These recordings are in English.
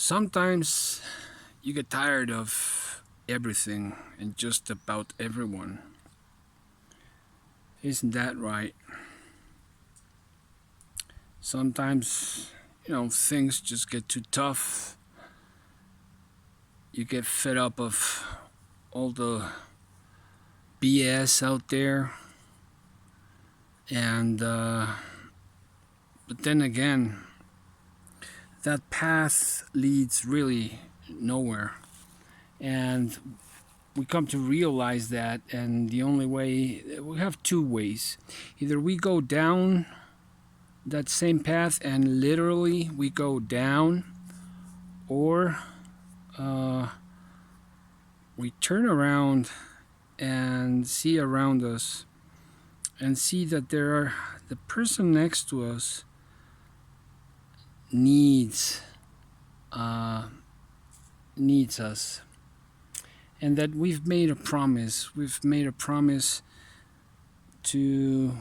Sometimes you get tired of everything and just about everyone. Isn't that right? Sometimes, things just get too tough. You get fed up of all the BS out there. And, but then again, that path leads really nowhere. And we come to realize that, and the only way, we have two ways. Either we go down that same path and literally we go down, or we turn around and see around us and see that the person next to us needs us, and that we've made a promise to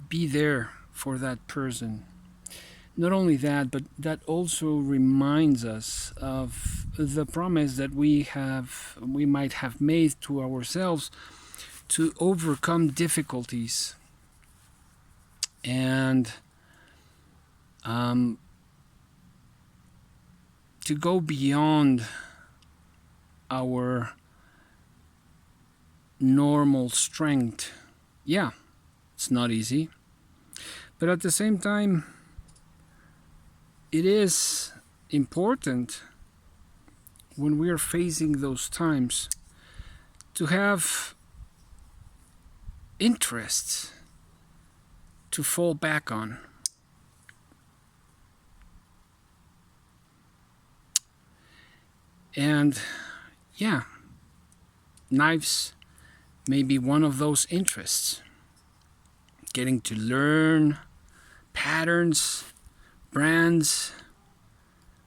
be there for that person. Not only that, but that also reminds us of the promise that we might have made to ourselves to overcome difficulties and to go beyond our normal strength. Yeah, it's not easy, but at the same time, it is important when we are facing those times to have interests to fall back on. And yeah, knives may be one of those interests. Getting to learn patterns, brands,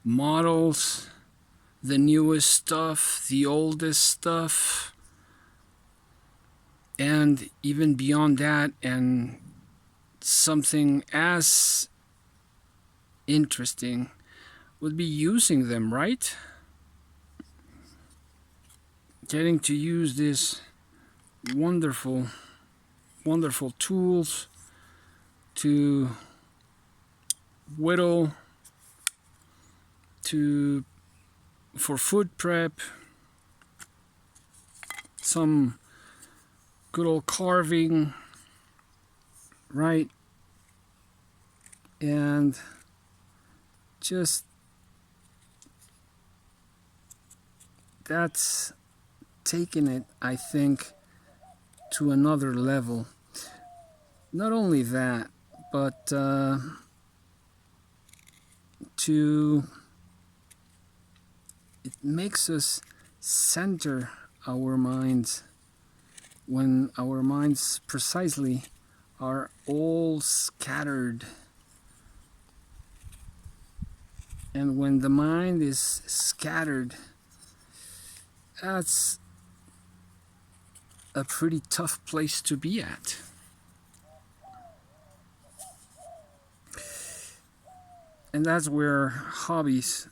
models, the newest stuff, the oldest stuff, and even beyond that, and something as interesting would be using them, right? Getting to use these wonderful tools to whittle, for food prep, some good old carving, right? And just that's taking it, I think, to another level. Not only that, but it makes us center our minds when our minds precisely are all scattered. And when the mind is scattered, that's a pretty tough place to be at. And that's where hobbies,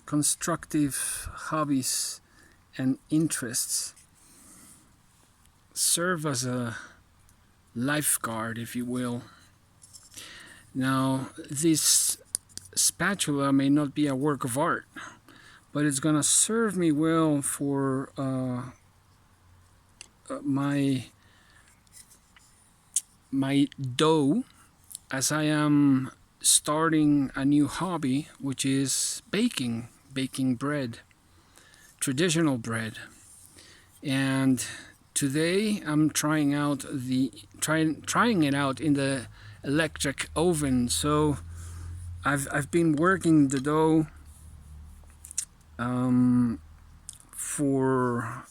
constructive hobbies and interests serve as a lifeguard, if you will. Now, this spatula may not be a work of art, but it's gonna serve me well for my dough, as I am starting a new hobby, which is baking bread, traditional bread. And today I'm trying it out in the electric oven. So I've been working the dough for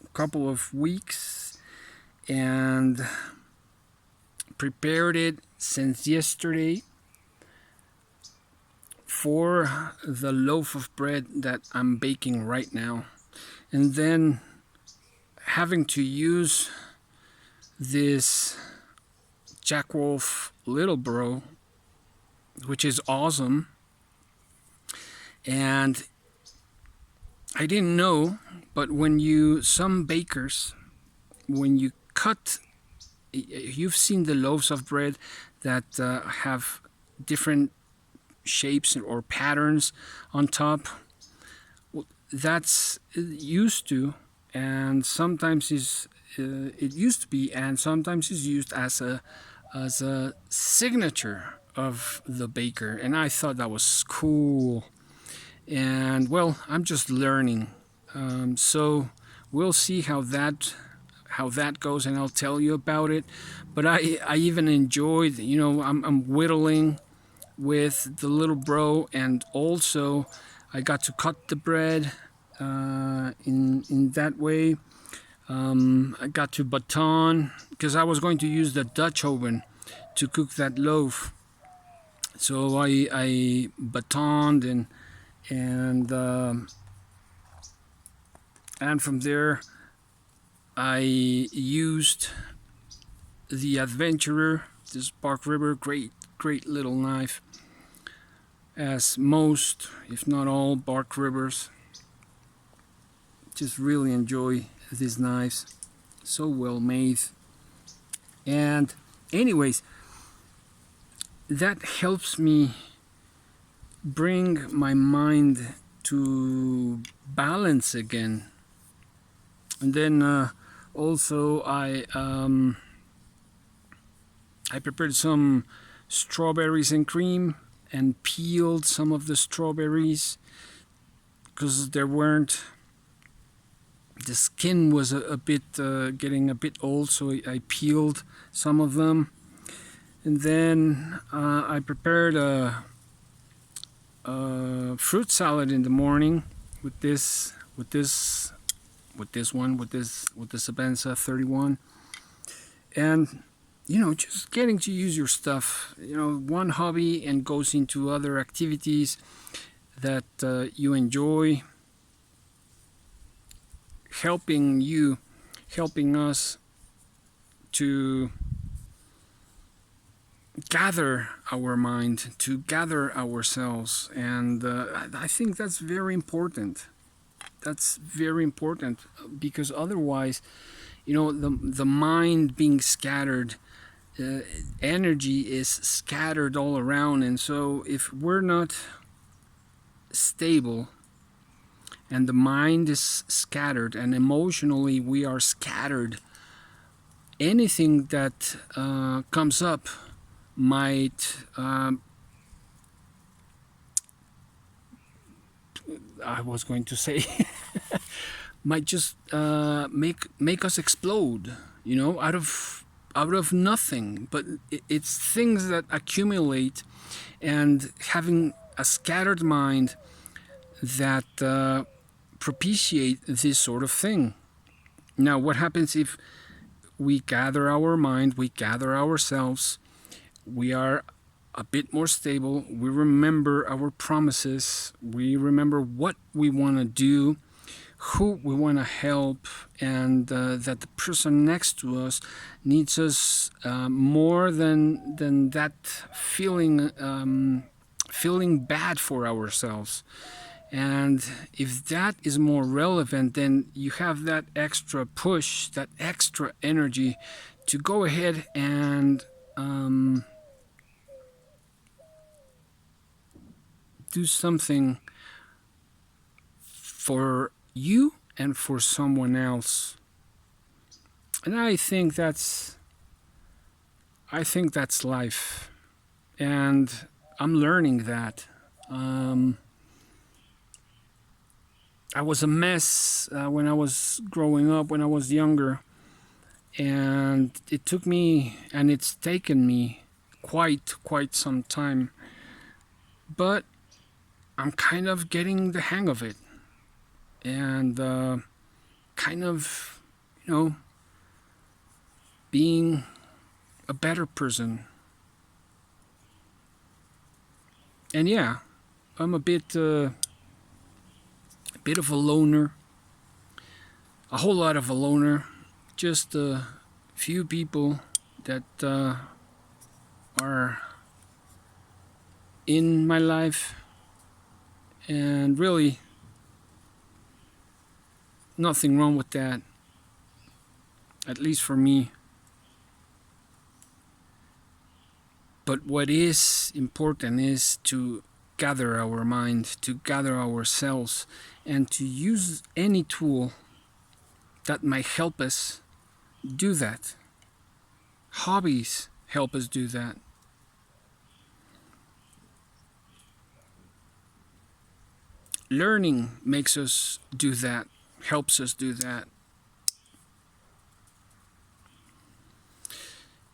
a couple of weeks and prepared it since yesterday for the loaf of bread that I'm baking right now. And then having to use this Jack Wolf Little Bro, which is awesome, And I didn't know, but some bakers, when you cut, you've seen the loaves of bread that have different shapes or patterns on top. That's used to, and sometimes it used to be, and sometimes is used as a signature of the baker. And I thought that was cool. And well, I'm just learning, so we'll see how that goes, and I'll tell you about it. But I even enjoyed, I'm whittling with the little bro, and also I got to cut the bread in that way. I got to baton, because I was going to use the Dutch oven to cook that loaf. So I batoned, and from there I used the Adventurer, this Bark Ribber, great little knife, as most, if not all, Bark Ribbers. Just really enjoy these knives, so well made. And anyways, that helps me bring my mind to balance again. And then also I prepared some strawberries and cream, and peeled some of the strawberries because the skin was a bit getting a bit old, so I peeled some of them. And then I prepared a fruit salad in the morning with the Sabenza 31. And just getting to use your stuff, one hobby and goes into other activities that you enjoy, helping us to gather our mind, to gather ourselves. And I think that's very important. That's very important, because otherwise, the mind being scattered, energy is scattered all around. And so if we're not stable, and the mind is scattered, and emotionally we are scattered, anything that comes up might I was going to say might just make us explode, out of nothing. But it's things that accumulate, and having a scattered mind that propitiate this sort of thing. Now, what happens if we gather our mind, we gather ourselves, we are a bit more stable, we remember our promises, we remember what we want to do, who we want to help, and that the person next to us needs us more than that feeling bad for ourselves. And if that is more relevant, then you have that extra push, that extra energy to go ahead and do something for you and for someone else. And I think that's life. And I'm learning that. I was a mess when I was growing up, when I was younger. And it took me, and it's taken me quite some time. But I'm kind of getting the hang of it. And kind of, being a better person. And yeah, I'm a bit of a loner. A whole lot of a loner. Just a few people that are in my life. And really, nothing wrong with that, at least for me. But what is important is to gather our mind, to gather ourselves, and to use any tool that might help us do that. Hobbies help us do that. Learning makes us do that, helps us do that.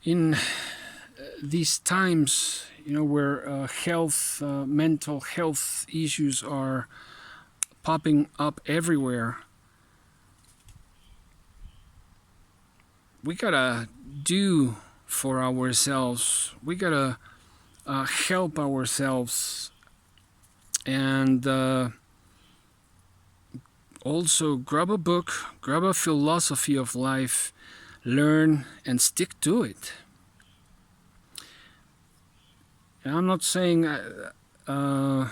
In these times, where mental health issues are popping up everywhere, we gotta do for ourselves. We gotta help ourselves, and also grab a book, grab a philosophy of life, learn and stick to it. And I'm not saying there are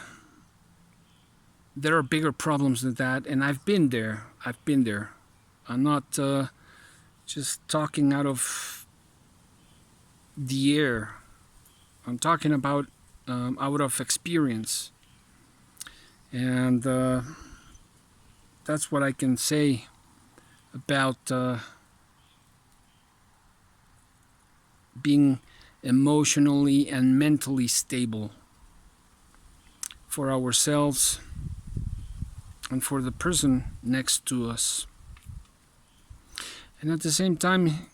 bigger problems than that, and I've been there. I'm not just talking out of the air. I'm talking about out of experience. And that's what I can say about being emotionally and mentally stable for ourselves and for the person next to us. And at the same time,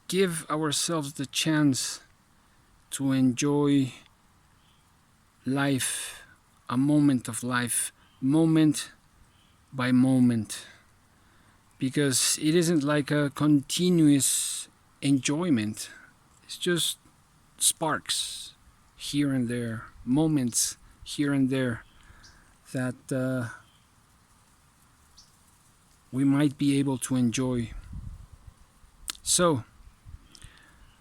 give ourselves the chance to enjoy life, a moment of life, moment by moment, because it isn't like a continuous enjoyment. It's just sparks here and there, moments here and there that we might be able to enjoy. So,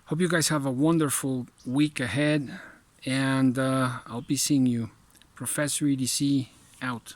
hope you guys have a wonderful week ahead, and I'll be seeing you. Professor EDC out.